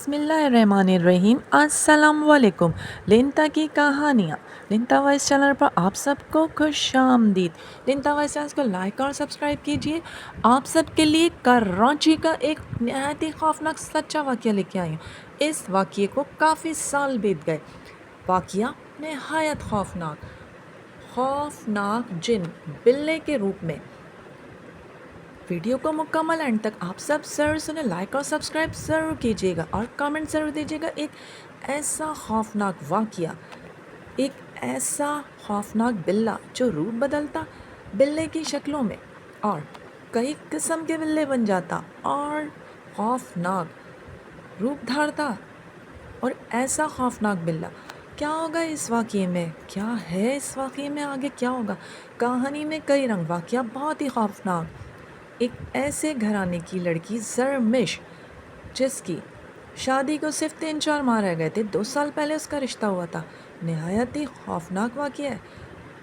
बिस्मिल्लाहिर्रहमानिर्रहीम अस्सलाम वालेकुम। लिंता की कहानियाँ। लिंता वॉइस चैनल पर आप सबको खुशामदीद। लिंता वॉइस चैनल को लाइक और सब्सक्राइब कीजिए। आप सबके लिए कराची का एक नहायत ही खौफनाक सच्चा वाक़या लेके आई हूँ। इस वाक़ये को काफ़ी साल बीत गए। वाक़या नहायत खौफनाक जिन बिल्ले के रूप में। वीडियो को मुकम्मल एंड तक आप सब ज़रूर सुने, लाइक और सब्सक्राइब ज़रूर कीजिएगा और कमेंट ज़रूर दीजिएगा। एक ऐसा खौफनाक वाक़या, एक ऐसा खौफनाक बिल्ला जो रूप बदलता बिल्ले की शक्लों में और कई किस्म के बिल्ले बन जाता और खौफनाक रूप धारता। और ऐसा खौफनाक बिल्ला, क्या होगा इस वाक़ये में, क्या है इस वाक़ये में, आगे क्या होगा। कहानी में कई रंग, वाक़या बहुत ही खौफनाक। एक ऐसे घराने की लड़की ज़रमिश, जिसकी शादी को सिर्फ 3-4 माह रह गए थे, 2 साल पहले उसका रिश्ता हुआ था। नहायत ही खौफनाक वाक़या है।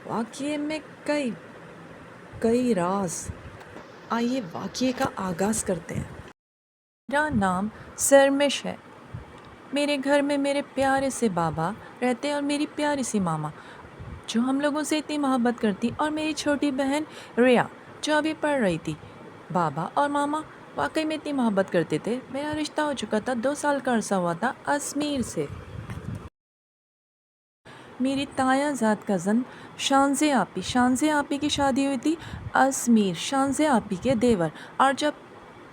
वाक़ये में कई राज। आइए वाक़ये का आगाज़ करते हैं। मेरा नाम ज़रमिश है। मेरे घर में मेरे प्यारे से बाबा रहते और मेरी प्यारी सी मामा, जो हम लोगों से इतनी मोहब्बत करती, और मेरी छोटी बहन रिया, जो अभी पढ़ रही थी। बाबा और मामा वाकई में इतनी मोहब्बत करते थे। मेरा रिश्ता हो चुका था, 2 साल का अरसा हुआ था अजमेर से। मेरी ताया ज़ात कज़न शानज़े आपी की शादी हुई थी अजमेर, शानज़े आपी के देवर। और जब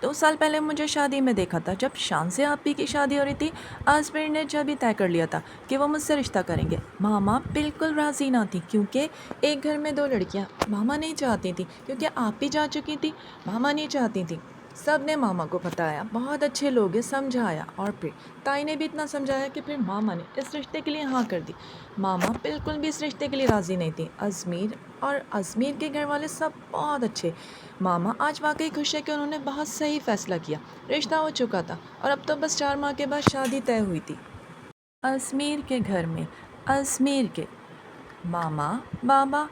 2 साल पहले मुझे शादी में देखा था, जब शानज़े आपी की शादी हो रही थी, अजमेर ने जब ही तय कर लिया था कि वो मुझसे रिश्ता करेंगे। मामा बिल्कुल राज़ी ना थी, क्योंकि एक घर में 2 लड़कियां मामा नहीं चाहती थी, क्योंकि आप भी जा चुकी थी, मामा नहीं चाहती थी। सब ने मामा को बताया, बहुत अच्छे लोग हैं, समझाया, और फिर ताई ने भी इतना समझाया कि फिर मामा ने इस रिश्ते के लिए हाँ कर दी। मामा बिल्कुल भी इस रिश्ते के लिए राज़ी नहीं थी। अजमेर के घर वाले सब बहुत अच्छे। मामा आज वाकई खुश है कि उन्होंने बहुत सही फ़ैसला किया। रिश्ता हो चुका था और अब तो बस 4 माह के बाद शादी तय हुई थी। अजमेर के घर में अजमेर के मामा, बाबा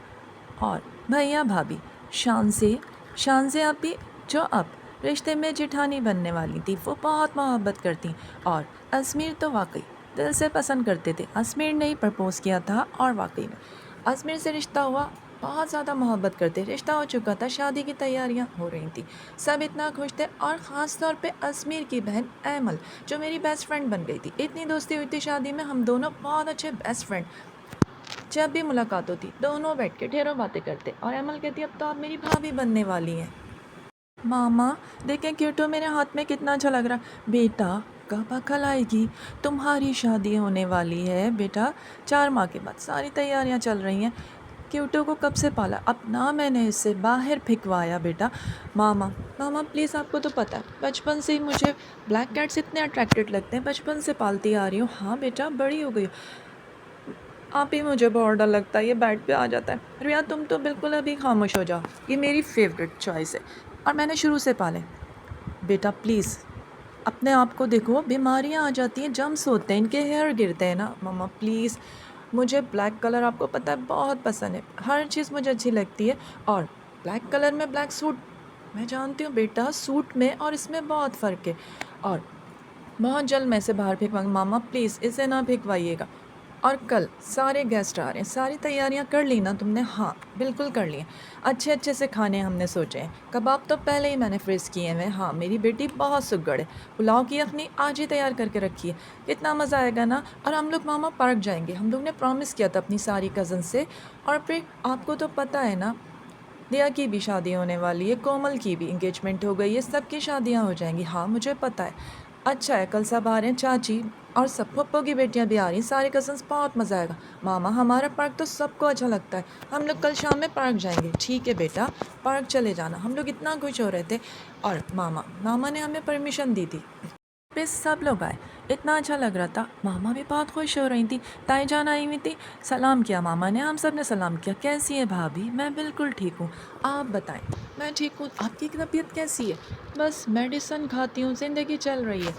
और भैया भाभी, शानज़े आपी, जो अब रिश्ते में जिठानी बनने वाली थी, वो बहुत मोहब्बत करती। और अजमेर तो वाकई दिल से पसंद करते थे। अजमेर ने ही प्रपोज़ किया था और वाकई में अजमेर से रिश्ता हुआ। बहुत ज़्यादा मोहब्बत करते, रिश्ता हो चुका था, शादी की तैयारियां हो रही थी, सब इतना खुश थे। और ख़ास तौर पे अजमेर की बहन ऐमल, जो मेरी बेस्ट फ्रेंड बन गई थी। इतनी दोस्ती हुई थी शादी में, हम दोनों बहुत अच्छे बेस्ट फ्रेंड। जब भी मुलाकात होती, दोनों बैठ के ढेरों बातें करते, और ऐमल कहती अब तो आप मेरी भाभी बनने वाली हैं। मामा देखें क्यूटो, मेरे हाथ में कितना अच्छा लग रहा। बेटा कब अकल आएगी, तुम्हारी शादी होने वाली है बेटा, 4 माह के बाद सारी तैयारियां चल रही हैं। क्यूटो को कब से पाला, अब ना मैंने इससे बाहर फिकवाया बेटा। मामा प्लीज़, आपको तो पता है बचपन से ही मुझे ब्लैक कैट्स इतने अट्रैक्टेड लगते हैं, बचपन से पालती आ रही हूँ। हाँ बेटा, बड़ी हो गई हो। आप ही, मुझे बहुत डर लगता है, ये बेड पे आ जाता है। रिया तुम तो बिल्कुल अभी खामोश हो जाओ, ये मेरी फेवरेट चॉइस है और मैंने शुरू से पाले। बेटा प्लीज़ अपने आप को देखो, बीमारियां आ जाती हैं, जम्स होते हैं, इनके हेयर गिरते हैं ना। मामा प्लीज़, मुझे ब्लैक कलर आपको पता है बहुत पसंद है, हर चीज़ मुझे अच्छी लगती है। और ब्लैक कलर में ब्लैक सूट, मैं जानती हूँ बेटा, सूट में और इसमें बहुत फ़र्क है। और बहुत जल्द मैं इसे बाहर फेंकवाऊंगी। मामा प्लीज़ इसे ना फेंकवाइएगा। और कल सारे गेस्ट आ रहे हैं, सारी तैयारियां कर ली ना तुमने? हाँ बिल्कुल कर ली हैं। अच्छे अच्छे से खाने हमने सोचे हैं, कबाब तो पहले ही मैंने फ्रीज़ किए हैं। हाँ मेरी बेटी बहुत सुगड़ है, पुलाव की यखनी आज ही तैयार करके रखी है, कितना मज़ा आएगा ना। और हम लोग मामा पार्क जाएंगे, हम लोग ने प्रॉमिस किया था अपनी सारी कज़न से। और फिर आपको तो पता है ना, दिया की भी शादी होने वाली है, कोमल की भी इंगेजमेंट हो गई है, सबकी शादियां हो जाएंगी। हाँ मुझे पता है। अच्छा है, कल सब आ रहे हैं, चाची और सब पप्पो की बेटियां भी आ रही हैं, सारे कज़न्स, बहुत मज़ा आएगा। मामा हमारा पार्क तो सबको अच्छा लगता है, हम लोग कल शाम में पार्क जाएंगे। ठीक है बेटा, पार्क चले जाना, हम लोग इतना खुश हो रहे थे। और मामा ने हमें परमिशन दी थी, पे सब लोग आए, इतना अच्छा लग रहा था। मामा भी बहुत खुश हो रही थी, ताई जान आई हुई थी, सलाम किया मामा ने, हम सब ने सलाम किया। कैसी है भाभी? मैं बिल्कुल ठीक हूँ, आप बताएं। मैं ठीक हूँ, आपकी तबीयत कैसी है? बस मेडिसिन खाती हूँ, ज़िंदगी चल रही है।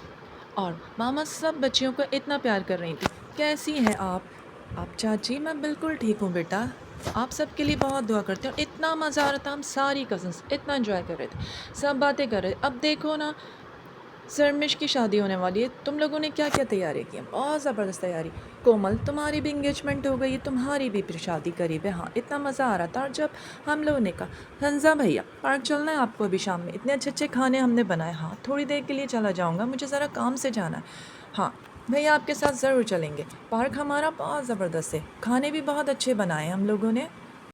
और मामा सब बच्चियों को इतना प्यार कर रही थी। कैसी हैं आप चाची? मैं बिल्कुल ठीक हूँ बेटा, आप सबके लिए बहुत दुआ करते हो। इतना मज़ा आ रहा था, हम सारी कज़न्स इतना एंजॉय कर रहे थे, सब बातें कर रहे थे। अब देखो ना, سرمش کی شادی ہونے والی ہے، تم لوگوں نے کیا کیا تیاری کی ہیں؟ بہت زبردست تیاری۔ کومل تمہاری بھی انگیجمنٹ ہو گئی ہے، تمہاری بھی پھر شادی قریب ہے۔ ہاں اتنا مزہ آ رہا تھا، اور جب ہم لوگوں نے کہا حمزہ بھیا پارک چلنا ہے آپ کو ابھی شام میں، اتنے اچھے اچھے کھانے ہم نے بنائے۔ ہاں تھوڑی دیر کے لیے چلا جاؤں گا، مجھے ذرا کام سے جانا ہے۔ ہاں بھیا آپ کے ساتھ ضرور چلیں گے، پارک ہمارا بہت زبردست ہے، کھانے بھی بہت اچھے بنائے ہیں ہم لوگوں نے۔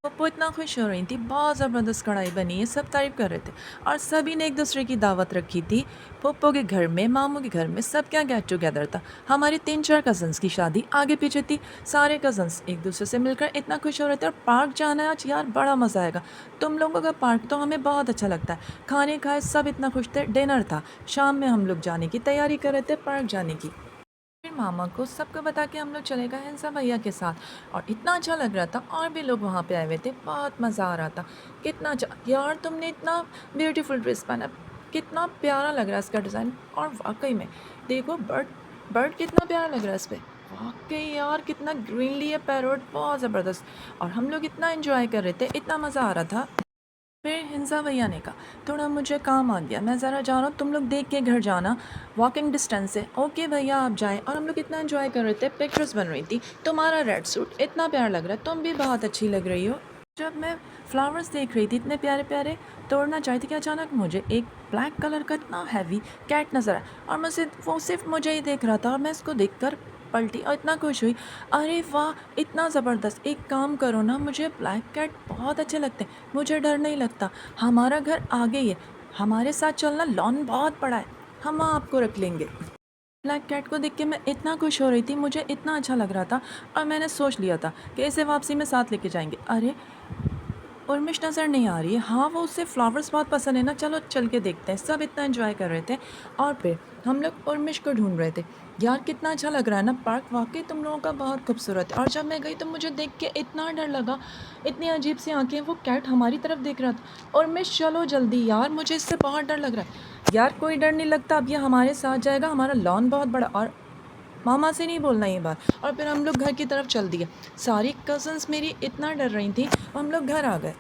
پپو اتنا خوش ہو رہی تھی، بہت زبردست کڑھائی بنی ہے، سب تعریف کر رہے تھے، اور سبھی نے ایک دوسرے کی دعوت رکھی تھی۔ پھپھو کے گھر میں، ماموں کے گھر میں، سب کیا گیٹ ٹوگیدر تھا۔ ہماری 3-4 کزنس کی شادی آگے پیچھے تھی، سارے کزنس ایک دوسرے سے مل کر اتنا خوش ہو رہے تھے، اور پارک جانا ہے آج، یار بڑا مزہ آئے گا۔ تم لوگوں کا پارک تو ہمیں بہت اچھا لگتا ہے، کھانے کھائے سب اتنا خوش تھے، ڈنر تھا، شام میں ہم لوگ جانے کی تیاری کر رہے تھے، پارک جانے کی۔ پھر ماما کو سب کو بتا کے ہم لوگ چلے گئے حنزہ بھیا کے ساتھ، اور اتنا اچھا لگ رہا تھا، اور بھی لوگ وہاں پہ آئے ہوئے تھے، بہت مزہ آ رہا تھا۔ کتنا اچھا یار، تم نے اتنا بیوٹیفل ڈریس پہنا، کتنا پیارا لگ رہا ہے اس کا ڈیزائن، اور واقعی میں دیکھو برڈ کتنا پیارا لگ رہا ہے اس پہ، واقعی یار کتنا گرینلی ہے پیروٹ، بہت زبردست، اور ہم لوگ اتنا انجوائے کر رہے تھے، اتنا مزہ آ رہا تھا۔ پھر حنزہ بھیا نے کہا تھوڑا مجھے کام آ گیا، میں ذرا جا رہا ہوں، تم لوگ دیکھ کے گھر جانا، واکنگ ڈسٹینس سے۔ اوکے بھیا آپ جائیں، اور ہم لوگ اتنا انجوائے کر رہے تھے، پکچرز بن رہی تھی، تمہارا ریڈ سوٹ اتنا پیارا لگ رہا ہے، تم بھی بہت اچھی لگ رہی ہو۔ جب میں فلاورز دیکھ رہی تھی اتنے پیارے پیارے، توڑنا چاہتی تھی کہ اچانک مجھے ایک بلیک کلر کا اتنا ہیوی کیٹ نظر آیا، اور وہ صرف مجھے ہی دیکھ رہا تھا، اور میں اس کو دیکھ کر پلٹی اور اتنا خوش ہوئی، ارے واہ اتنا زبردست، ایک کام کرو نا، مجھے بلیک کیٹ بہت اچھے لگتے ہیں، مجھے ڈر نہیں لگتا، ہمارا گھر آگے ہی ہے، ہمارے ساتھ چلنا، لان بہت بڑا ہے، ہم وہاں آپ کو رکھ لیں گے۔ بلیک کیٹ کو دیکھ کے میں اتنا خوش ہو رہی تھی، مجھے اتنا اچھا لگ رہا تھا، اور میں نے سوچ لیا تھا کہ اسے واپسی میں ساتھ لے کے جائیں گے۔ ارے ارمش نظر نہیں آ رہی ہے، ہاں وہ اسے فلاورز بہت پسند ہے نا، چلو چل کے دیکھتے ہیں، سب اتنا انجوائے کر رہے تھے، اور پھر ہم لوگ ارمش کو ڈھونڈ رہے تھے۔ یار کتنا اچھا لگ رہا ہے نا پارک، واقعی تم لوگوں کا بہت خوبصورت ہے، اور جب میں گئی تو مجھے دیکھ کے اتنا ڈر لگا، اتنی عجیب سی آنکھیں، وہ کیٹ ہماری طرف دیکھ رہا تھا، ارمش چلو جلدی یار، مجھے اس سے بہت ڈر لگ رہا ہے۔ یار کوئی ڈر نہیں لگتا، اب یہ ہمارے ساتھ جائے گا، ہمارا لان بہت بڑا، اور ماما سے نہیں بولنا یہ بات، اور پھر ہم لوگ گھر کی طرف چل دیے، ساری کزنس میری اتنا ڈر رہی تھیں، ہم لوگ گھر آ گئے،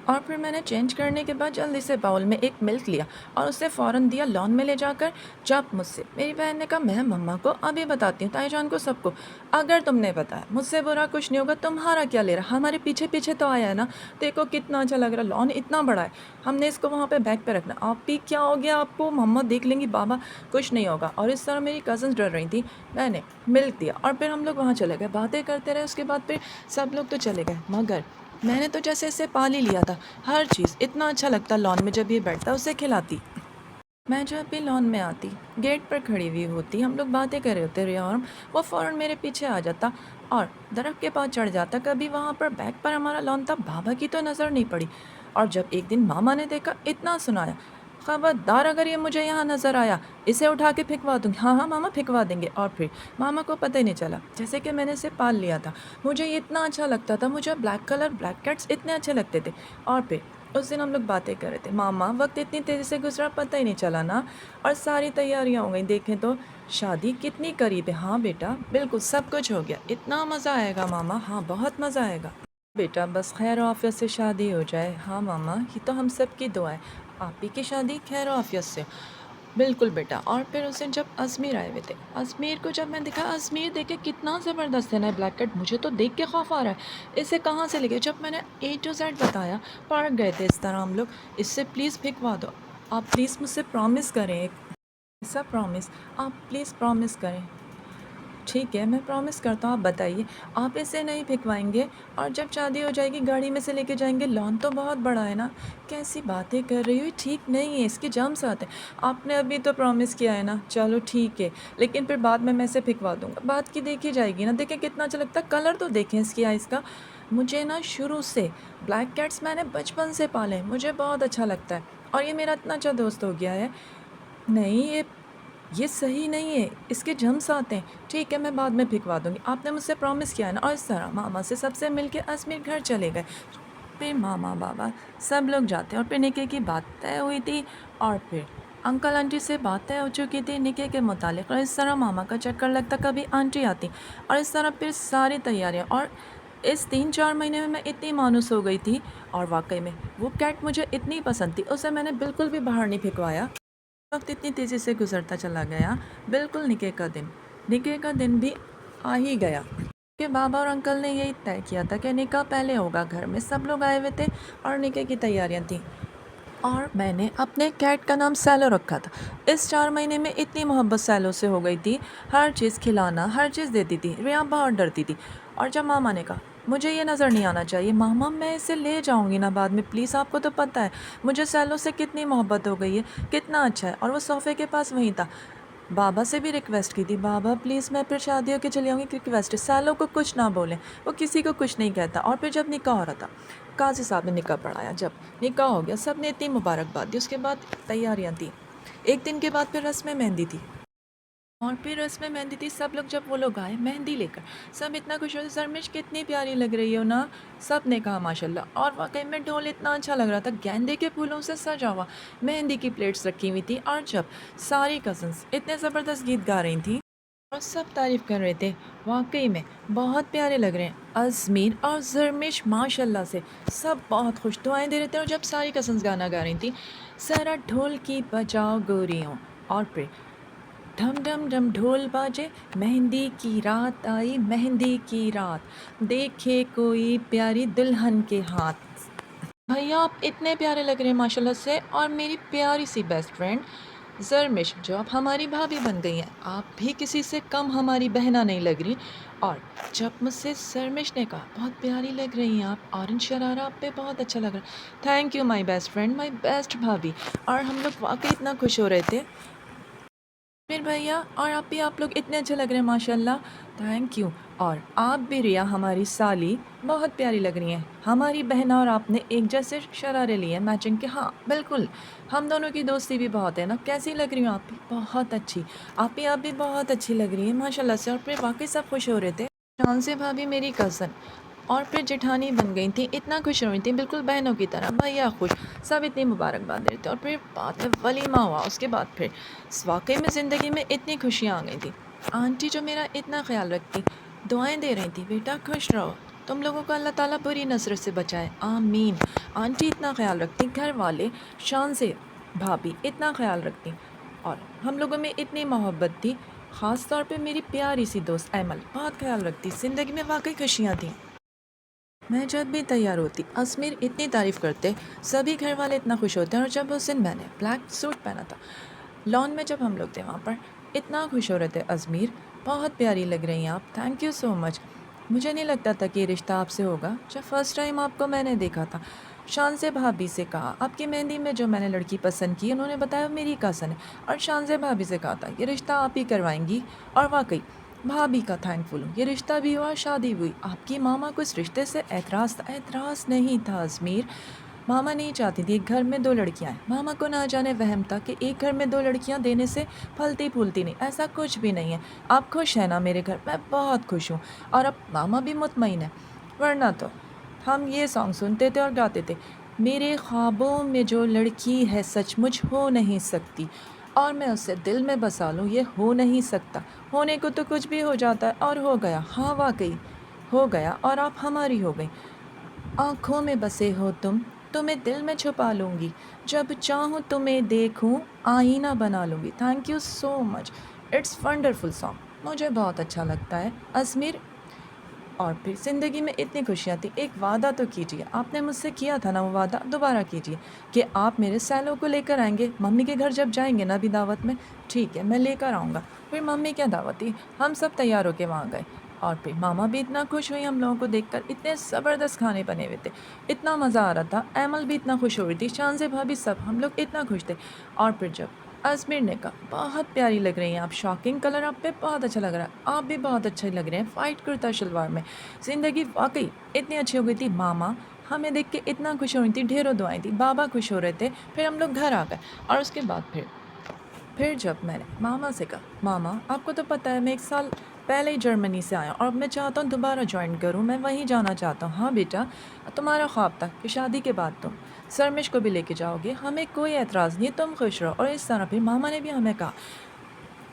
اور پھر میں نے چینج کرنے کے بعد جلدی سے باؤل میں ایک ملک لیا، اور اسے فوراً دیا لان میں لے جا کر۔ جب مجھ سے میری بہن نے کہا میں مما کو ابھی بتاتی ہوں، تائی جان کو، سب کو، اگر تم نے بتایا مجھ سے برا کچھ نہیں ہوگا، تمہارا کیا لے رہا، ہمارے پیچھے پیچھے تو آیا ہے نا، دیکھو کتنا اچھا لگ رہا، لان اتنا بڑا ہے، ہم نے اس کو وہاں پہ بیک پہ رکھنا، آپ بھی کیا ہو گیا آپ کو، مما دیکھ لیں گی، بابا کچھ نہیں ہوگا۔ اور اس طرح میری کزنس ڈر رہی تھی، میں نے ملک دیا، اور پھر ہم لوگ وہاں چلے گئے، باتیں کرتے رہے، اس کے بعد پھر سب لوگ تو چلے گئے، مگر میں نے تو جیسے اسے پال ہی لیا تھا، ہر چیز اتنا اچھا لگتا لان میں، جب یہ بیٹھتا اسے کھلاتی، میں جب بھی لان میں آتی گیٹ پر کھڑی ہوئی ہوتی، ہم لوگ باتیں کر رہے ہوتے ریارم، وہ فوراً میرے پیچھے آ جاتا اور درخت کے پاس چڑھ جاتا، کبھی وہاں پر بیک پر ہمارا لان تھا، بابا کی تو نظر نہیں پڑی، اور جب ایک دن ماما نے دیکھا، اتنا سنایا خبردار اگر یہ مجھے یہاں نظر آیا اسے اٹھا کے پھینکوا دوں گی۔ ہاں ہاں ماما پھینکوا دیں گے، اور پھر ماما کو پتہ ہی نہیں چلا، جیسے کہ میں نے اسے پال لیا تھا، مجھے یہ اتنا اچھا لگتا تھا، مجھے بلیک کیٹس اتنے اچھے لگتے تھے، اور پھر اس دن ہم لوگ باتیں کر رہے تھے، ماما وقت اتنی تیزی سے گزرا پتہ ہی نہیں چلا نا، اور ساری تیاریاں ہو گئیں، دیکھیں تو شادی کتنی قریب ہے۔ ہاں بیٹا بالکل سب کچھ ہو گیا، اتنا مزہ آئے گا ماما، ہاں بہت مزہ آئے گا بیٹا، بس خیر و عافیت سے شادی ہو جائے۔ ہاں ماما یہ تو ہم سب کی دعا ہے، آپ ہی کی شادی خیر و عافیت سے، بالکل بیٹا۔ اور پھر اس دن جب ازمیر آئے ہوئے تھے، ازمیر کو جب میں دیکھا، ازمیر دیکھے کتنا زبردست ہے نا بلیک کٹ، مجھے تو دیکھ کے خوف آ رہا ہے، اسے کہاں سے لے گئے، جب میں نے A to Z بتایا، پارک گئے تھے اس طرح ہم لوگ، اس سے پلیز پھینکوا دو، آپ پلیز مجھ سے پرومس کریں، ایک ایسا پرومس، آپ پلیز پرومس کریں۔ ٹھیک ہے میں پرومس کرتا ہوں، آپ بتائیے، آپ اسے نہیں پھینکوائیں گے، اور جب شادی ہو جائے گی گاڑی میں سے لے کے جائیں گے، لان تو بہت بڑا ہے نا، کیسی باتیں کر رہی ہوئی، ٹھیک نہیں ہے، اس کے جرمس آتے ہیں، آپ نے ابھی تو پرومس کیا ہے نا، چلو ٹھیک ہے، لیکن پھر بعد میں اسے پھینکوا دوں گا، بات کی دیکھی جائے گی نا، دیکھیں کتنا اچھا لگتا ہے، کلر تو دیکھیں اس کی آئز کا، مجھے نا شروع سے بلیک کیٹس میں نے بچپن سے پالے، مجھے بہت اچھا لگتا ہے، اور یہ میرا اتنا اچھا دوست ہو گیا ہے، نہیں یہ صحیح نہیں ہے، اس کے جرمس آتے ہیں، ٹھیک ہے میں بعد میں پھینکوا دوں گی، آپ نے مجھ سے پرومس کیا ہے نا۔ اور اس طرح ماما سے سب سے مل کے ازمیر گھر چلے گئے، پھر ماما بابا سب لوگ جاتے، اور پھر نکاح کی بات طے ہوئی تھی، اور پھر انکل آنٹی سے بات طے ہو چکی تھی نکاح کے متعلق، اور اس طرح ماما کا چکر لگتا، کبھی آنٹی آتی، اور اس طرح پھر ساری تیاریاں، اور اس 3-4 مہینے میں اتنی مانوس ہو گئی تھی، اور واقعی میں وہ کیٹ مجھے اتنی پسند تھی، اسے میں نے بالکل بھی باہر نہیں پھینکوایا۔ वक्त इतनी तेज़ी से गुजरता चला गया, बिल्कुल निके का दिन भी आ ही गया कि बाबा और अंकल ने यही तय किया था कि निकाह पहले होगा। घर में सब लोग आए हुए थे और निकाह की तैयारियां थी और मैंने अपने कैट का नाम सैलो रखा था। इस 4 महीने में इतनी मोहब्बत सैलो से हो गई थी, हर चीज़ खिलाना, हर चीज़ देती थी। रिया बहुत डरती थी और जब मामा ने कहा मुझे ये नज़र नहीं आना चाहिए, मामा मैं इसे ले जाऊंगी ना बाद में, प्लीज़, आपको तो पता है मुझे सैलो से कितनी मोहब्बत हो गई है, कितना अच्छा है। और वो सोफ़े के पास वहीं था। बाबा से भी रिक्वेस्ट की थी, बाबा प्लीज़ मैं फिर शादी होके चली आऊँगी, रिक्वेस्ट है सैलो को कुछ ना बोलें, वो किसी को कुछ नहीं कहता। और फिर जब निकाह हो रहा था, काजी साहब ने निकाह पढ़ाया, जब निकाह हो गया सब ने इतनी मुबारकबाद दी। उसके बाद तैयारियां थी, एक दिन के बाद फिर रस्म मेहंदी थी और फिर रस्म मेहंदी थी। सब लोग जब वो लोग आए मेहंदी लेकर, सब इतना खुश हो, शर्मिश कितनी प्यारी लग रही हो ना, सब ने कहा माशाल्लाह। और वाकई में ढोल इतना अच्छा लग रहा था, गेंदे के फूलों से सजा हुआ, मेहंदी की प्लेट्स रखी हुई थी। और जब सारी कज़न्स इतने ज़बरदस्त गीत गा रही थी और सब तारीफ़ कर रहे थे, वाकई में बहुत प्यारे लग रहे हैं अज़मीर और ज़रमिश माशाल्लाह से, सब बहुत खुश दुआएं दे रहे थे। और जब सारी कज़न्स गाना गा रही थी, सारा ढोल की बजाओ गोरियों, और फिर ढम ढम ढम ढोल बाजे, मेहंदी की रात आई, मेहंदी की रात, देखे कोई प्यारी दुल्हन के हाथ। भैया आप इतने प्यारे लग रहे हैं माशाल्लाह से। और मेरी प्यारी सी बेस्ट फ्रेंड ज़रमिश, जो अब हमारी भाभी बन गई हैं, आप भी किसी से कम हमारी बहना नहीं लग रही। और जब मुझसे ज़रमिश ने कहा बहुत प्यारी लग रही हैं आप, ऑरेंज शरारा आप पे बहुत अच्छा लग रहा है, thank you my best friend, my best भाभी। और हम लोग वाकई इतना खुश हो रहे थे फिर भैया, और आप लोग इतने अच्छे लग रहे हैं माशाल्लाह, थैंक यू। और आप भी रिया हमारी साली बहुत प्यारी लग रही हैं, हमारी बहन और आपने एक जैसे शरारे लिए हैं मैचिंग के। हाँ बिल्कुल, हम दोनों की दोस्ती भी बहुत है ना। कैसी लग रही हूँ आप भी? बहुत अच्छी। आप भी बहुत अच्छी लग रही हैं माशाल्लाह से। और फिर वाकई सब खुश हो रहे थे। शान से भाभी मेरी कज़न और फिर जेठानी बन गई थी, इतना खुश हो रही थी बिल्कुल बहनों की तरह, भैया खुश, सब इतनी मुबारकबाद दे रहे थे। और फिर बाद में वलीमा हुआ, उसके बाद फिर वाकई में ज़िंदगी में इतनी खुशियाँ आ गई थी। आंटी जो मेरा इतना ख्याल रखती, दुआएं दे रही थी, बेटा खुश रहो, तुम लोगों को अल्लाह ताला बुरी नज़र से बचाए, आमीन। आंटी इतना ख्याल रखती, घर वाले शान से भाभी इतना ख्याल रखती, और हम लोगों में इतनी मोहब्बत थी। ख़ास तौर पे मेरी प्यारी सी दोस्त अमल बहुत ख्याल रखती, ज़िंदगी में वाकई खुशियाँ थी। मैं जब भी तैयार होती अजमेर इतनी तारीफ़ करते, सभी घर वाले इतना खुश होते हैं। और जब उस दिन मैंने ब्लैक सूट पहना था, लॉन में जब हम लोग थे वहाँ पर, इतना खुश हो रहे थे, अजमेर बहुत प्यारी लग रही हैं आप, थैंक यू सो मच। मुझे नहीं लगता था कि ये रिश्ता आपसे होगा। जब फर्स्ट टाइम आपको मैंने देखा था, शान से भाभी से कहा आपकी मेहंदी में जो मैंने लड़की पसंद की, उन्होंने बताया मेरी कज़न है, और शान से भाभी से कहा था ये रिश्ता आप ही करवाएंगी। और वाकई भाभी का थैंकफुल हूँ, ये रिश्ता भी हुआ, शादी भी हुई। आपकी मामा को इस रिश्ते से एतराज़ था, एतराज़ नहीं था अजमेर, मामा नहीं चाहती थी एक घर में 2 लड़कियां हैं। मामा को ना जाने वहम था कि एक घर में 2 लड़कियां देने से फलती फूलती नहीं, ऐसा कुछ भी नहीं है। आप खुश हैं ना मेरे घर? मैं बहुत खुश हूँ और अब मामा भी मुतमईन है। वरना तो हम ये सॉन्ग सुनते थे और गाते थे, मेरे ख्वाबों में जो लड़की है सचमुच हो नहीं सकती, और मैं उसे दिल में बसा लूँ ये हो नहीं सकता। होने को तो कुछ भी हो जाता है, और हो गया, हाँ वाकई हो गया, और आप हमारी हो गई। आँखों में बसे हो तुम, तुम्हें दिल में छुपा लूँगी, जब चाहूँ तुम्हें देखूँ आईना बना लूँगी। Thank you so much, it's wonderful song, मुझे बहुत अच्छा लगता है अजमेर। और फिर ज़िंदगी में इतनी खुशियाँ थी, एक वादा तो कीजिए, आपने मुझसे किया था ना वो वादा, दोबारा कीजिए कि आप मेरे सैलो को लेकर आएंगे मम्मी के घर जब जाएंगे ना अभी दावत में। ठीक है मैं लेकर आऊँगा। फिर मम्मी क्या दावत थी, हम सब तैयार होके वहाँ गए। और फिर मामा भी इतना खुश हुई हम लोगों को देखकर, इतने ज़बरदस्त खाने बने हुए थे, इतना मज़ा आ रहा था। एमल भी इतना खुश हो रही थी, शान से भाभी, सब हम लोग इतना खुश थे। और फिर जब अजमेर ने कहा बहुत प्यारी लग रही हैं आप, शॉकिंग कलर आप पे बहुत अच्छा लग रहा है, आप भी बहुत अच्छे लग रहे हैं वाइट कुर्ता शलवार में, ज़िंदगी वाकई इतनी अच्छी हो गई थी। मामा हमें देख के इतना खुश हो रही थी, ढेरों दुआएं थी, बाबा खुश हो रहे थे। फिर हम लोग घर आ गए और उसके बाद फिर जब मैंने मामा से कहा मामा आपको तो पता है मैं 1 साल पहले ही जर्मनी से आया और मैं चाहता हूँ दोबारा ज्वाइन करूँ, मैं वहीं जाना चाहता हूँ। हाँ बेटा, तुम्हारा ख्वाब था कि शादी के बाद तुम सरमिश को भी लेके जाओगे, हमें कोई एतराज़ नहीं, तुम खुश रहो। और इस तरह फिर मामा ने भी हमें कहा।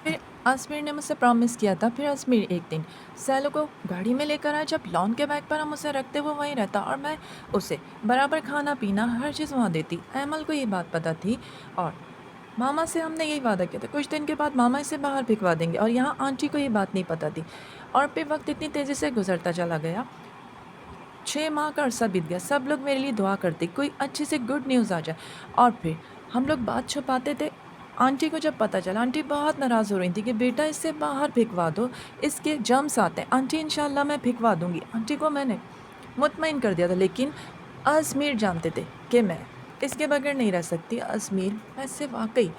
फिर अजमेर ने मुझसे प्रॉमिस किया था, फिर अजमेर एक दिन सैलो को गाड़ी में लेकर आया, जब लॉन के बैग पर हम उसे रखते वो वहीं रहता और मैं उसे बराबर खाना पीना हर चीज़ वहाँ देती। अमल को ये बात पता थी और मामा से हमने यही वादा किया था, कुछ दिन के बाद मामा इसे बाहर भिजवा देंगे, और यहाँ आंटी को ये बात नहीं पता थी। और फिर वक्त इतनी तेज़ी से गुजरता चला गया, 6 माह का अरसा बीत गया। सब लोग मेरे लिए दुआ करते, कोई अच्छी से गुड न्यूज़ आ जाए। और फिर हम लोग बात छुपाते थे। आंटी को जब पता चला, आंटी बहुत नाराज़ हो रही थी कि बेटा इससे बाहर भिजवा दो, इसके जर्म्स आते हैं। आंटी इंशाल्लाह मैं भिजवा दूँगी। आंटी को मैंने मुतमईन कर दिया था, लेकिन अज़मीर जानते थे कि मैं इसके बगैर नहीं रह सकती। अज़मीर, मैं इससे वाकई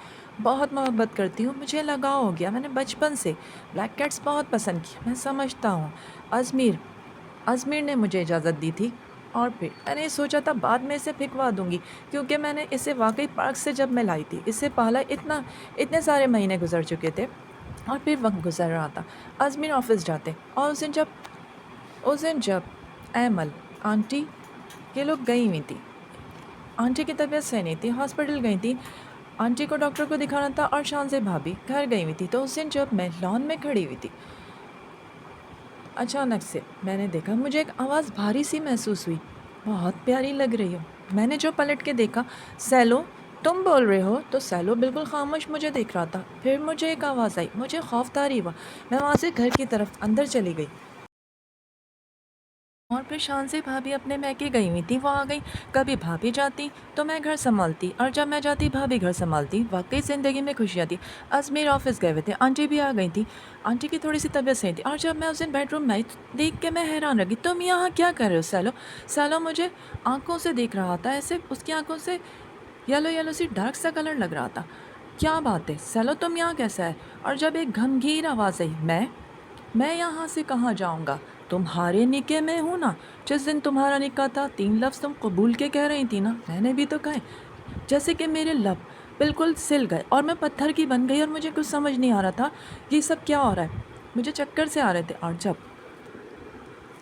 बहुत मोहब्बत करती हूँ, मुझे लगाव हो गया। मैंने बचपन से ब्लैक कैट्स बहुत पसंद की, मैं समझता हूँ। अज़मीर अज़मीर ने मुझे इजाज़त दी थी, और फिर मैंने सोचा था बाद में इसे भिजवा दूँगी, क्योंकि मैंने इसे वाकई पार्क से जब मैं लाई थी, इसे पाला, इतने सारे महीने गुजर चुके थे, और फिर वक्त गुजर रहा था। अज़मीर ऑफिस जाते, और उस दिन जब ऐमल आंटी ये लोग गई हुई थी, आंटी की तबीयत सही नहीं थी, हॉस्पिटल गई थी, आंटी को डॉक्टर को दिखाना था, और शान से भाभी घर गई हुई थी। तो उस दिन जब मैं लॉन में खड़ी हुई थी, अचानक से मैंने देखा, मुझे एक आवाज़ भारी सी महसूस हुई, बहुत प्यारी लग रही हो। मैंने जो पलट के देखा, सैलो तुम बोल रहे हो? तो सैलो बिल्कुल खामोश मुझे देख रहा था। फिर मुझे एक आवाज़ आई, मुझे खौफ तारी हुआ। मैं वहाँ से घर की तरफ अंदर चली गई, और फिर शान से भाभी अपने मैके गई हुई थी, वो आ गई। कभी भाभी जाती तो मैं घर संभालती, और जब मैं जाती भाभी घर संभालती। वाकई ज़िंदगी में खुशियाँ थी। अज़मीर ऑफिस गए हुए थे, आंटी भी आ गई थी। आंटी की थोड़ी सी तबीयत सही थी, और जब मैं उस दिन बेडरूम में आई, देख के मैं हैरान रह गई, तुम यहाँ क्या कर रहे हो सैलो? सैलो मुझे आंखों से देख रहा था, ऐसे उसकी आंखों से येलो येलो सी डार्क सा कलर लग रहा था। क्या बात है सैलो, तुम यहाँ कैसा है? और जब एक गमगीन आवाज़ आई, मैं यहाँ से कहाँ जाऊँगा, तुम्हारे निके में हूँ ना। जिस दिन तुम्हारा निकाह था, 3 लफ्ज़ तुम कबूल के कह रही थी ना, मैंने भी तो कहे। जैसे कि मेरे लब बिल्कुल सिल गए, और मैं पत्थर की बन गई, और मुझे कुछ समझ नहीं आ रहा था ये सब क्या हो रहा है। मुझे चक्कर से आ रहे थे, और जब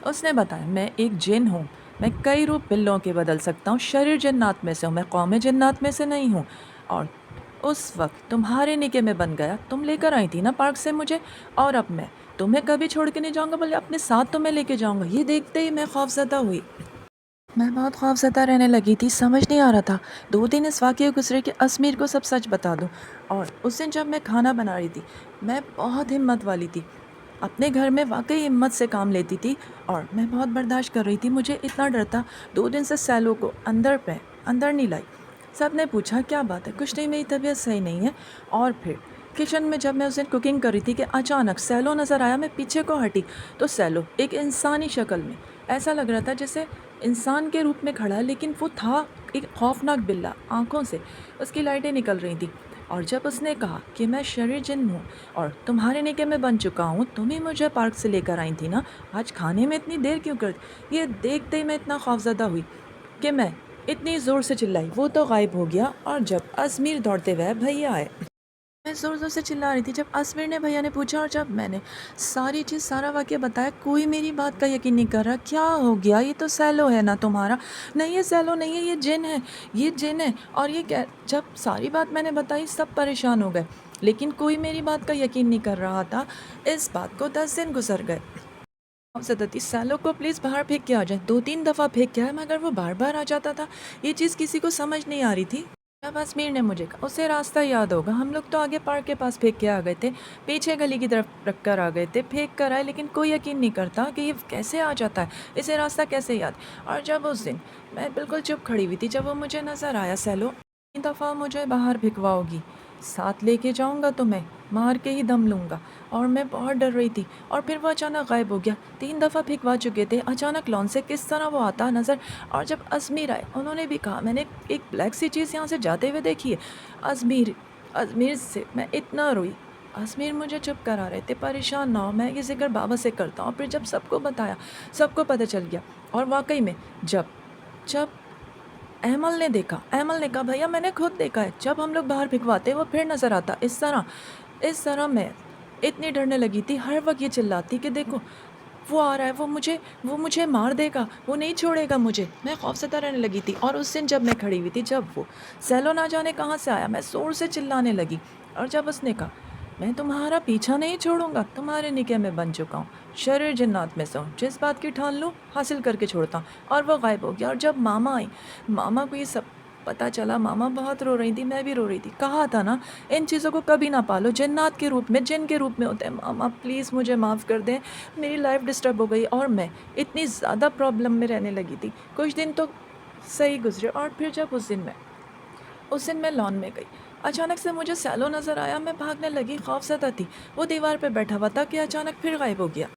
उसने बताया, मैं एक जिन हूँ, मैं कई रूप बिल्लों के बदल सकता हूँ, शरीर जन्नात में से हूँ, मैं कौम जन्नात में से नहीं हूँ। और उस वक्त तुम्हारे निके में बन गया, तुम लेकर आई थी ना पार्क से मुझे, और अब मैं तुम्हें कभी छोड़ के नहीं जाऊँगा, बल्कि अपने साथ तुम्हें लेके जाऊँगा। ये देखते ही मैं खौफज़दा हुई, मैं बहुत खौफज़दा रहने लगी थी। समझ नहीं आ रहा था, 2 दिन इस वाक़ये गुजरे कि अज़मीर को सब सच बता दूँ। और उस दिन जब मैं खाना बना रही थी, मैं बहुत हिम्मत वाली थी, अपने घर में वाकई हिम्मत से काम लेती थी, और मैं बहुत बर्दाश्त कर रही थी। मुझे इतना डर था, 2 दिन से सैलो को अंदर नहीं लाई। सब ने पूछा क्या बात है, कुछ नहीं, मेरी तबीयत सही नहीं है। और फिर किचन में जब मैं उस दिन कुकिंग कर रही थी कि अचानक सैलो नज़र आया। मैं पीछे को हटी तो सैलो एक इंसानी शक्ल में, ऐसा लग रहा था जैसे इंसान के रूप में खड़ा है, लेकिन वो था एक खौफनाक बिल्ला। आंखों से उसकी लाइटें निकल रही थी। और जब उसने कहा कि मैं शरीर जिन हूँ, और तुम्हारे निके में बन चुका हूँ, तुम ही मुझे पार्क से लेकर आई थी ना, आज खाने में इतनी देर क्यों कर दी? ये देखते ही मैं इतना खौफज़दा हुई कि मैं इतनी ज़ोर से चिल्लाई, वो तो गायब हो गया। और जब अज़मीर दौड़ते हुए भैया आए, मैं ज़ोर-ज़ोर से चिल्ला रही थी। जब अज़मीर ने भैया ने पूछा, और जब मैंने सारी चीज़, सारा वाक़या बताया, कोई मेरी बात का यकीन नहीं कर रहा। क्या हो गया? ये तो सैलो है ना तुम्हारा? नहीं, ये सैलो नहीं है, ये जिन है, ये जिन है। और ये क्या? जब सारी बात मैंने बताई, सब परेशान हो गए, लेकिन कोई मेरी बात का यकीन नहीं कर रहा था। इस बात को 10 दिन गुज़र गए। ज़्यादती सैलो को प्लीज़ बाहर फेंक के आ जाए। 2-3 दफ़ा फेंक के आया, मगर वो बार-बार आ जाता था। ये चीज़ किसी को समझ नहीं आ रही थी। जब अज़मीर ने मुझे कहा, उसे रास्ता याद होगा, हम लोग तो आगे पार्क के पास फेंक के आ गए थे, पीछे गली की तरफ रख कर आ गए थे, फेंक कर आए, लेकिन कोई यकीन नहीं करता कि ये कैसे आ जाता है, इसे रास्ता कैसे याद। और जब उस दिन मैं बिल्कुल चुप खड़ी हुई थी, जब वो मुझे नज़र आया, सैलो 3 दफ़ा मुझे बाहर भिजवाओगी, साथ लेके जाऊँगा तुम्हें, मार के ही दम लूँगा। और मैं बहुत डर रही थी, और फिर वो अचानक गायब हो गया। 3 दफ़ा भिजवा चुके थे, अचानक लॉन से किस तरह वो आता नज़र। और जब अज़मीर आए, उन्होंने भी कहा, मैंने एक ब्लैक सी चीज़ यहाँ से जाते हुए देखी है। अज़मीर अज़मीर से मैं इतना रोई। अज़मीर मुझे चुप करा रहे थे, परेशान ना हो, मैं ये ज़िक्र बाबा से करता हूँ। फिर जब सबको बताया, सबको पता चल गया। और वाकई में जब जब अहमल ने कहा, भैया मैंने खुद देखा है, जब हम लोग बाहर भिजवाते वो फिर नज़र आता, इस तरह मैं इतनी डरने लगी थी। हर वक्त ये चिल्लाती कि देखो वो आ रहा है, वो मुझे मार देगा, वो नहीं छोड़ेगा मुझे। मैं खौफज़दा रहने लगी थी। और उस दिन जब मैं खड़ी हुई थी, जब वो सैलो ना जाने कहाँ से आया, मैं ज़ोर से चिल्लाने लगी। और जब उसने कहा, मैं तुम्हारा पीछा नहीं छोड़ूंगा, तुम्हारे निके में बन चुका हूँ, शरीर जिन्नात में से हूँ, जिस बात की ठान लूँ हासिल करके छोड़ता हूँ। और वो गायब हो गया। और जब मामा आई, मामा को ये सब पता चला मामा बहुत रो रही थी, मैं भी रो रही थी। कहा था ना इन चीज़ों को कभी ना पालो, जिन्नात के रूप में, जिन के रूप में होते हैं। मामा प्लीज़ मुझे माफ़ कर दें, मेरी लाइफ डिस्टर्ब हो गई और मैं इतनी ज़्यादा प्रॉब्लम में रहने लगी थी। कुछ दिन तो सही गुजरे और फिर जब उस दिन मैं लॉन में गई, अचानक से मुझे सैलो नज़र आया। मैं भागने लगी, खौफज़दा थी। वो दीवार पे बैठा हुआ था कि अचानक फिर गायब हो गया।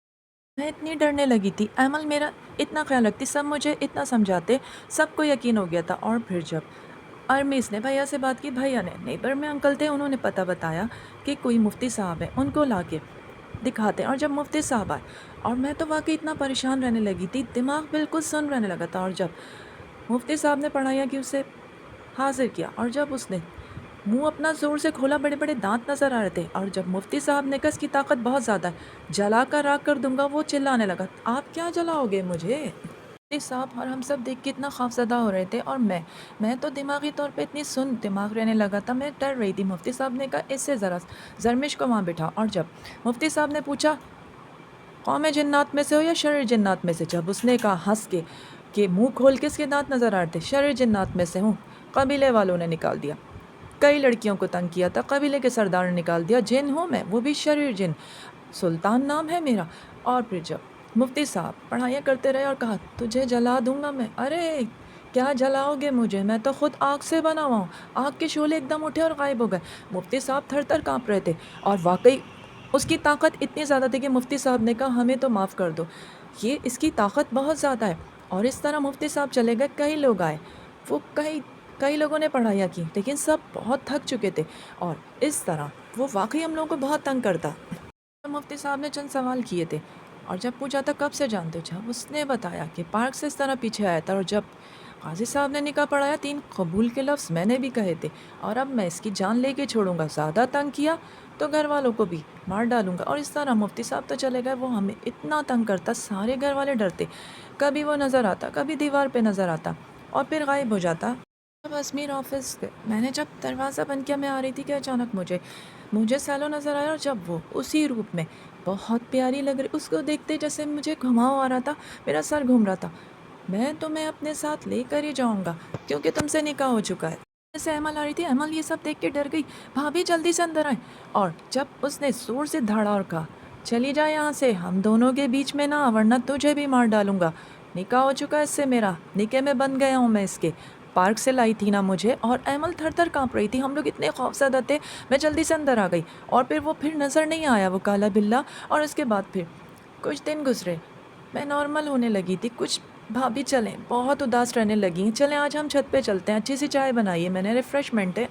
मैं इतनी डरने लगी थी। अमल मेरा इतना ख्याल रखती, सब मुझे इतना समझाते, सबको यकीन हो गया था। और फिर जब अरमीस ने भैया से बात की, भैया ने नेबर में अंकल थे, उन्होंने पता बताया कि कोई मुफ्ती साहब हैं, उनको ला के दिखाते हैं। और जब मुफ्ती साहब आए, और मैं तो वाकई इतना परेशान रहने लगी थी, दिमाग बिल्कुल सुन रहने लगा था। और जब मुफ्ती साहब ने पढ़ाया कि उसे हाजिर किया, और जब उसने मुंह अपना ज़ोर से खोला, बड़े बड़े दांत नज़र आ रहे थे। और जब मुफ्ती साहब ने कहा इसकी ताकत बहुत ज़्यादा है, जला कर राख कर दूंगा, वो चिल्लाने लगा, आप क्या जलाओगे मुझे? मुफ्ती साहब और हम सब देख के इतना खौफज़दा हो रहे थे। और मैं तो दिमागी तौर पे इतनी सुन दिमाग रहने लगा था, मैं डर रही थी। मुफ्ती साहब ने कहा इससे ज़रा जरमिश को वहाँ बिठा। और जब मुफ्ती साहब ने पूछा कौम जिन्नात में से हो या शरीर जिन्नात में से, जब उसने कहा हंस के कि मुंह खोल के इसके दांत नज़र आ रहे थे, शरीर जिन्नात में से हूँ। कबीले वालों ने निकाल दिया, कई लड़कियों को तंग किया था, कबीले के सरदार ने निकाल दिया। जिन हूँ मैं, वो भी शरीर जिन, सुल्तान नाम है मेरा। और फिर जब मुफ्ती साहब पढ़ाइयाँ करते रहे और कहा तुझे जला दूंगा मैं। अरे क्या जलाओगे मुझे, मैं तो खुद आग से बना हुआ हूँ। आग के शोले एकदम उठे और गायब हो गए। मुफ्ती साहब थर थर काँप रहे थे। और वाकई उसकी ताकत इतनी ज़्यादा थी कि मुफ्ती साहब ने कहा हमें तो माफ़ कर दो, ये इसकी ताकत बहुत ज़्यादा है। और इस तरह मुफ्ती साहब चले गए। कई लोग आए, वो कई कई लोगों ने पढ़ाइयाँ की, लेकिन सब बहुत थक चुके थे। और इस तरह वो वाकई हम लोगों को बहुत तंग करता। मुफ्ती साहब ने चंद सवाल किए थे, और जब पूछा था कब से जानते हो, जब उसने बताया कि पार्क से इस तरह पीछे आया था। और जब काजी साहब ने निकाह पढ़ाया, 3 कबूल के लफ्ज़ मैंने भी कहे थे, और अब मैं इसकी जान लेके छोड़ूंगा, ज़्यादा तंग किया तो घर वालों को भी मार डालूंगा। और इस तरह मुफ्ती साहब तो चले गए। वो हमें इतना तंग करता, सारे घर वाले डरते। कभी वो नज़र आता, कभी दीवार पे नज़र आता, और फिर गायब हो जाता। जब अजमेर ऑफिस गए, मैंने जब दरवाज़ा बंद किया, मैं आ रही थी कि अचानक मुझे सैलो नज़र आया। और जब वो उसी रूप में बहुत प्यारी लग रही, उसको देखते जैसे मुझे घुमाव आ रहा था, मेरा सर घूम रहा था। मैं तुम्हें अपने साथ लेकर ही जाऊंगा, क्योंकि तुमसे निकाह हो चुका है। जैसे अमल आ रही थी, अमल ये सब देख के डर गई, भाभी जल्दी से अंदर आए। और जब उसने जोर से धाड़ा और कहा चली जा यहाँ से, हम दोनों के बीच में ना, वरना तुझे भी मार डालूंगा। निकाह हो चुका है इससे मेरा, निकाह में बन गया हूँ मैं इसके। पार्क से लाई थी ना मुझे, और अमल थर थर काँप रही थी। हम लोग इतने खौफज़दा थे। मैं जल्दी से अंदर आ गई, और फिर नज़र नहीं आया वो काला बिल्ला। और उसके बाद फिर कुछ दिन गुजरे, मैं नॉर्मल होने लगी थी। कुछ भाभी चलें, बहुत उदास रहने लगी, चलें आज हम छत पे चलते हैं, अच्छी सी चाय बनाइए मैंने, रिफ़्रेशमेंट है।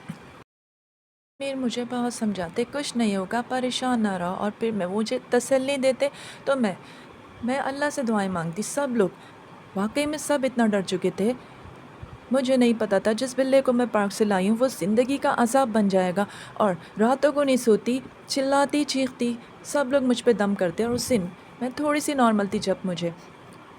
मेरे मुझे बहुत समझाते कुछ नहीं होगा, परेशान ना रहो। और फिर मैं मुझे तसल्ली देते, तो मैं अल्लाह से दुआएं मांगती। सब लोग वाकई में सब इतना डर चुके थे। मुझे नहीं पता था जिस बिल्ले को मैं पार्क से लाई हूँ वो ज़िंदगी का अज़ाब बन जाएगा। और रातों को नहीं सोती, चिल्लाती चीखती, सब लोग मुझ पे दम करते। और उस दिन मैं थोड़ी सी नॉर्मल थी, जब मुझे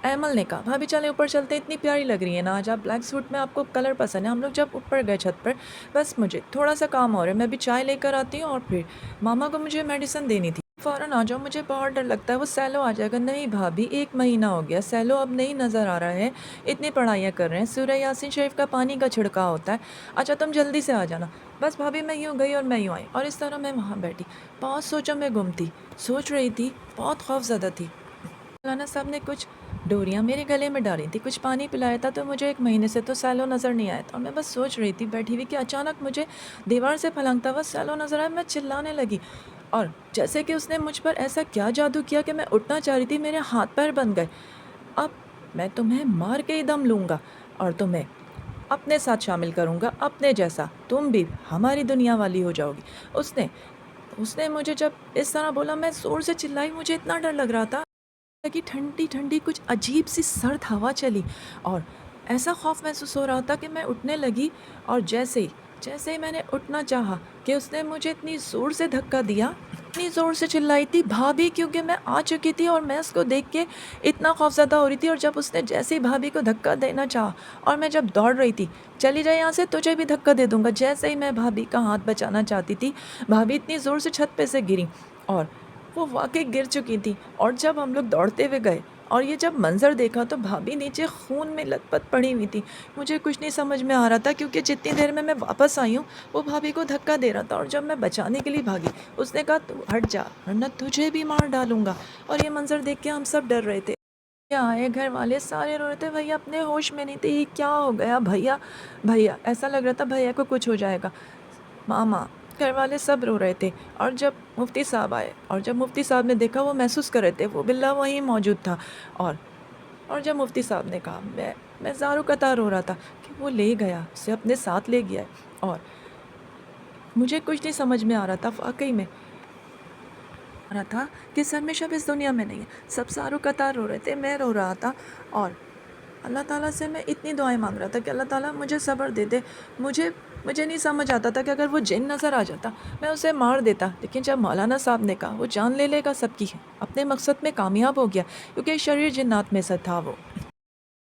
ऐमल ने कहा भाभी चलें ऊपर चलते हैं, इतनी प्यारी लग रही है ना आज आप ब्लैक सूट में, आपको कलर पसंद है। हम लोग जब ऊपर गए छत पर, बस मुझे थोड़ा सा काम हो रहा है, मैं भी चाय लेकर आती हूँ। और फिर मामा को मुझे मेडिसिन देनी थी, फ़ौरन आ जाओ, मुझे बहुत डर लगता है वो सैलो आ जाएगा। नहीं भाभी 1 महीना हो गया, सैलो अब नहीं नज़र आ रहा है, इतनी पढ़ाइयाँ कर रहे हैं, सूरह यासीन शरीफ का पानी का छिड़काव होता है। अच्छा तुम जल्दी से आ जाना। बस भाभी मैं यूँ गई और मैं यूँ आई, और इस तरह मैं वहाँ बैठी बहुत सोचों में गुम थी, सोच रही थी, बहुत खौफज़दा थी। मौलाना साहब ने कुछ डोरियाँ मेरे गले में डाली थी, कुछ पानी पिलाया था, तो मुझे 1 महीने से तो सैलो नज़र नहीं आया था। और मैं बस सोच रही थी बैठी हुई कि अचानक मुझे दीवार से फलंगता हुआ सैलो नज़र आया। मैं चिल्लाने लगी, और जैसे कि उसने मुझ पर ऐसा क्या जादू किया कि मैं उठना चाह रही थी, मेरे हाथ पैर बंद गए। अब मैं तुम्हें मार के ही दम लूँगा, और तुम्हें अपने साथ शामिल करूँगा, अपने जैसा, तुम भी हमारी दुनिया वाली हो जाओगी। उसने उसने मुझे जब इस तरह बोला, मैं ज़ोर से चिल्लाई, मुझे इतना डर लग रहा था कि ठंडी ठंडी कुछ अजीब सी सर्द हवा चली, और ऐसा खौफ महसूस हो रहा था कि मैं उठने लगी। और जैसे ही मैंने उठना चाहा कि उसने मुझे इतनी ज़ोर से धक्का दिया, इतनी ज़ोर से चिल्लाई थी भाभी, क्योंकि मैं आ चुकी थी और मैं उसको देख के इतना खौफज़दा हो रही थी। और जब उसने जैसे ही भाभी को धक्का देना चाहा, और मैं जब दौड़ रही थी चली जाए यहाँ से, तुझे भी धक्का दे दूँगा, जैसे ही मैं भाभी का हाथ बचाना चाहती थी, भाभी इतनी ज़ोर से छत पे से गिरी, और वो वाकई गिर चुकी थी। और जब हम लोग दौड़ते हुए गए اور یہ جب منظر دیکھا تو بھابھی نیچے خون میں لت پت پڑی ہوئی تھی. مجھے کچھ نہیں سمجھ میں آ رہا تھا کیونکہ جتنی دیر میں واپس آئی ہوں وہ بھابھی کو دھکا دے رہا تھا، اور جب میں بچانے کے لیے بھاگی اس نے کہا تو ہٹ جا ورنہ تجھے بھی مار ڈالوں گا. اور یہ منظر دیکھ کے ہم سب ڈر رہے تھے. کیا آئے گھر والے سارے رو رہے تھے، بھیا اپنے ہوش میں نہیں تھے، یہ کیا ہو گیا بھیا بھیا، ایسا لگ رہا تھا بھیا کو کچھ ہو جائے گا. ماما، گھر والے سب رو رہے تھے. اور جب مفتی صاحب آئے اور جب مفتی صاحب نے دیکھا وہ محسوس کر رہے تھے، وہ باللہ وہیں موجود تھا. اور جب مفتی صاحب نے کہا، میں زاروں قطار رو رہا تھا کہ وہ لے گیا، اسے اپنے ساتھ لے گیا. اور مجھے کچھ نہیں سمجھ میں آ رہا تھا، واقعی میں آ رہا تھا کہ سرمش اب اس دنیا میں نہیں ہے. سب زاروں قطار رو رہے تھے، میں رو رہا تھا. اور اللہ تعالیٰ سے میں اتنی دعائیں مانگ رہا تھا کہ اللہ تعالیٰ مجھے صبر دے دے. مجھے نہیں سمجھ آتا تھا کہ اگر وہ جن نظر آ جاتا میں اسے مار دیتا، لیکن جب مولانا صاحب نے کہا وہ جان لے لے گا سب کی، اپنے مقصد میں کامیاب ہو گیا، کیونکہ شریر جنات میں سے تھا. وہ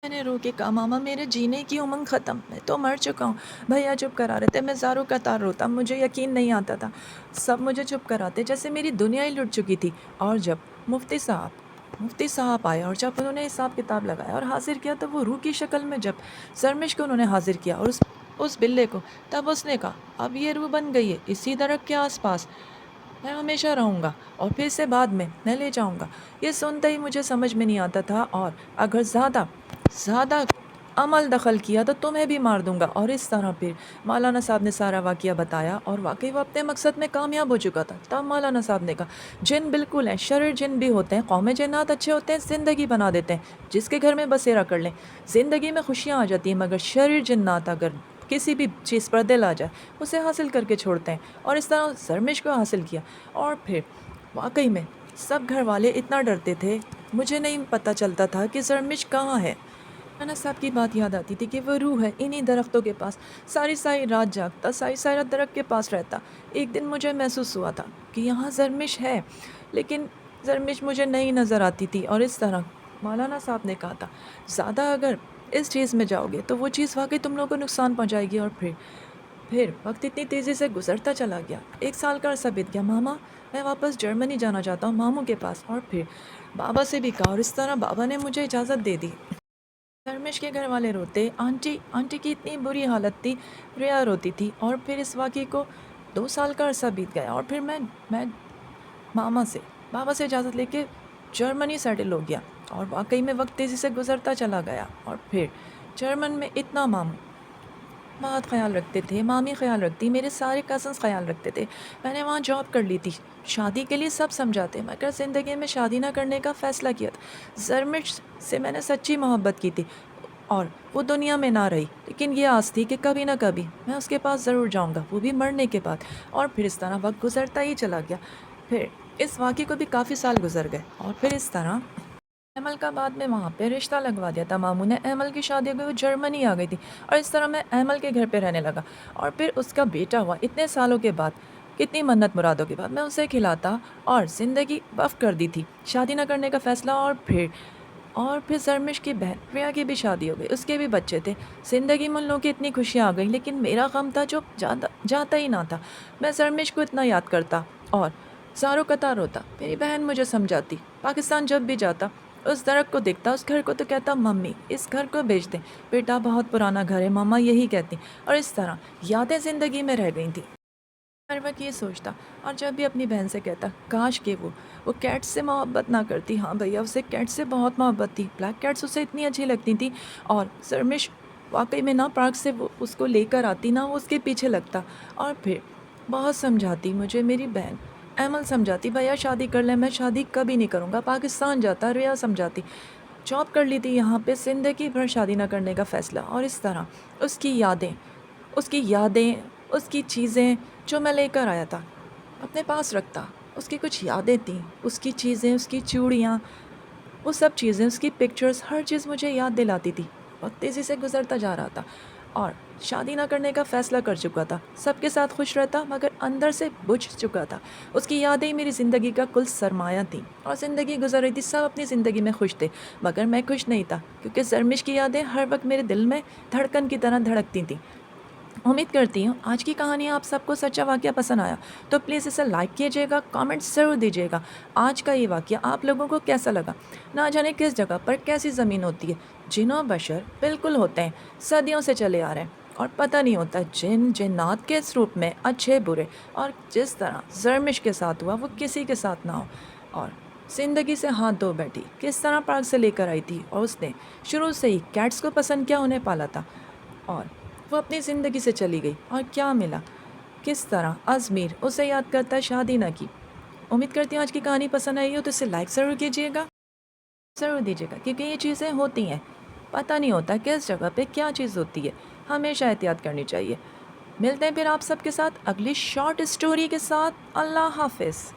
میں نے رو کے کہا، ماما میرے جینے کی امنگ ختم، میں تو مر چکا ہوں. بھیا چپ کرا رہے تھے، میں زاروں قطار روتا، مجھے یقین نہیں آتا تھا. سب مجھے چپ کراتے جیسے میری دنیا ہی لٹ چکی تھی. اور جب مفتی صاحب آئے اور جب انہوں نے حساب کتاب لگایا اور حاضر کیا تو وہ روح کی شکل میں جب سرمش کو انہوں نے حاضر کیا اور اس بلے کو، تب اس نے کہا اب یہ روح بن گئی ہے اسی درخت کے آس پاس، میں ہمیشہ رہوں گا اور پھر سے بعد میں لے جاؤں گا. یہ سنتے ہی مجھے سمجھ میں نہیں آتا تھا، اور اگر زیادہ عمل دخل کیا تو تمہیں بھی مار دوں گا. اور اس طرح پھر مولانا صاحب نے سارا واقعہ بتایا، اور واقعی وہ اپنے مقصد میں کامیاب ہو چکا تھا. تب مولانا صاحب نے کہا، جن بالکل ہیں، شرر جن بھی ہوتے ہیں، قوم جنات اچھے ہوتے ہیں، زندگی بنا دیتے ہیں، جس کے گھر میں بسیرا کر لیں زندگی میں خوشیاں آ جاتی ہیں، مگر شرر جنات اگر کسی بھی چیز پر دل آ جائے اسے حاصل کر کے چھوڑتے ہیں. اور اس طرح سرمش کو حاصل کیا. اور پھر واقعی میں سب گھر والے اتنا ڈرتے تھے، مجھے نہیں پتہ چلتا تھا کہ سرمش کہاں ہے. مولانا صاحب کی بات یاد آتی تھی کہ وہ روح ہے انہی درختوں کے پاس، ساری رات جاگتا، ساری رات درخت کے پاس رہتا. ایک دن مجھے محسوس ہوا تھا کہ یہاں زرمش ہے، لیکن زرمش مجھے نہیں نظر آتی تھی. اور اس طرح مولانا صاحب نے کہا تھا، زیادہ اگر اس چیز میں جاؤ گے تو وہ چیز واقعی تم لوگوں کو نقصان پہنچائے گی. اور پھر وقت اتنی تیزی سے گزرتا چلا گیا. 1 سال کا عرصہ بیت گیا. ماما، میں واپس جرمنی جانا چاہتا ہوں، ماموں کے پاس. اور پھر بابا سے بھی کہا، اور اس طرح بابا نے مجھے اجازت دے دی. دھرمیش کے گھر والے روتے، آنٹی کی اتنی بری حالت تھی، ریا روتی تھی. اور پھر اس واقعے کو 2 سال کا عرصہ بیت گیا، اور پھر میں بابا سے اجازت لے کے جرمنی سیٹل ہو گیا. اور واقعی میں وقت تیزی سے گزرتا چلا گیا. اور پھر جرمن میں اتنا ماموں بہت خیال رکھتے تھے، مامی خیال رکھتی، میرے سارے کزنس خیال رکھتے تھے. میں نے وہاں جاب کر لی تھی، شادی کے لیے سب سمجھاتے، مگر زندگی میں شادی نہ کرنے کا فیصلہ کیا تھا. زرمش سے میں نے سچی محبت کی تھی، اور وہ دنیا میں نہ رہی، لیکن یہ آس تھی کہ کبھی نہ کبھی میں اس کے پاس ضرور جاؤں گا، وہ بھی مرنے کے بعد. اور پھر اس طرح وقت گزرتا ہی چلا گیا. پھر اس واقعے کو بھی کافی سال گزر گئے. اور پھر اس طرح ایمل کا بعد میں وہاں پہ رشتہ لگوا دیا تھا ماموں نے. ایمل کی شادی ہو گئی، وہ جرمنی آ گئی تھی، اور اس طرح میں ایمل کے گھر پہ رہنے لگا. اور پھر اس کا بیٹا ہوا اتنے سالوں کے بعد، کتنی منت مرادوں کے بعد. میں اسے کھلاتا اور زندگی وقف کر دی تھی، شادی نہ کرنے کا فیصلہ. اور پھر زرمش کی بہن ریا کی بھی شادی ہو گئی، اس کے بھی بچے تھے. زندگی میں ان لوگوں کی اتنی خوشیاں آ گئیں، لیکن میرا غم تھا جو جاتا ہی نہ تھا. میں زرمش کو اتنا یاد کرتا اور زاروں قطار ہوتا. میری بہن مجھے سمجھاتی، پاکستان جب بھی جاتا اس درخت کو دیکھتا، اس گھر کو، تو کہتا، ممی اس گھر کو بیچ دیں. بیٹا بہت پرانا گھر ہے، ماما یہی کہتی. اور اس طرح یادیں زندگی میں رہ گئی تھیں. ہر وقت یہ سوچتا، اور جب بھی اپنی بہن سے کہتا کاش کہ وہ کیٹ سے محبت نہ کرتی. ہاں بھیا، اسے کیٹ سے بہت محبت تھی، بلیک کیٹس اسے اتنی اچھی لگتی تھیں. اور سرمش واقعی میں نہ پارک سے وہ اس کو لے کر آتی، نہ وہ اس کے پیچھے لگتا. اور پھر بہت سمجھاتی مجھے میری بہن ایمل، سمجھاتی بھیا شادی کر لیں، میں شادی کبھی نہیں کروں گا، پاکستان جاتا. ریا سمجھاتی، جاب کر لی تھی یہاں پہ، زندگی بھر شادی نہ کرنے کا فیصلہ. اور اس طرح اس کی یادیں اس کی چیزیں جو میں لے کر آیا تھا اپنے پاس رکھتا. اس کی کچھ یادیں تھیں، اس کی چیزیں، اس کی چوڑیاں، وہ سب چیزیں، اس کی پکچرز، ہر چیز مجھے یاد دلاتی تھی. وقت تیزی سے گزرتا جا رہا تھا، اور شادی نہ کرنے کا فیصلہ کر چکا تھا. سب کے ساتھ خوش رہتا، مگر اندر سے بجھ چکا تھا. اس کی یادیں میری زندگی کا کل سرمایہ تھیں. اور زندگی گزر رہی تھی، سب اپنی زندگی میں خوش تھے، مگر میں خوش نہیں تھا، کیونکہ زرمش کی یادیں ہر وقت میرے دل میں دھڑکن کی طرح دھڑکتی تھیں. امید کرتی ہوں آج کی کہانی آپ سب کو سچا واقعہ پسند آیا، تو پلیز اسے لائک کیجیے گا، کامنٹ ضرور دیجیے گا آج کا یہ واقعہ آپ لوگوں کو کیسا لگا۔ نہ جانے کس جگہ پر کیسی زمین ہوتی ہے، جن و بشر بالکل ہوتے ہیں، صدیوں سے چلے آ رہے ہیں، اور پتہ نہیں ہوتا جن جنات کے اس روپ میں اچھے برے، اور جس طرح زرمش کے ساتھ ہوا وہ کسی کے ساتھ نہ ہو، اور زندگی سے ہاتھ دھو بیٹھی، کس طرح پارک سے لے کر آئی تھی، اور اس نے شروع سے ہی کیٹس کو پسند کیا، انہیں پالا تھا، اور وہ اپنی زندگی سے چلی گئی اور کیا ملا، کس طرح ازمیر اسے یاد کرتا شادی نہ کی۔ امید کرتی ہوں آج کی کہانی پسند آئی ہو، تو اسے لائک ضرور کیجیے گا، ضرور دیجیے گا، کیونکہ یہ چیزیں ہوتی ہیں، پتہ نہیں ہوتا کس جگہ پہ کیا چیز ہوتی ہے، ہمیشہ احتیاط کرنی چاہیے۔ ملتے ہیں پھر آپ سب کے ساتھ اگلی شارٹ اسٹوری کے ساتھ۔ اللہ حافظ۔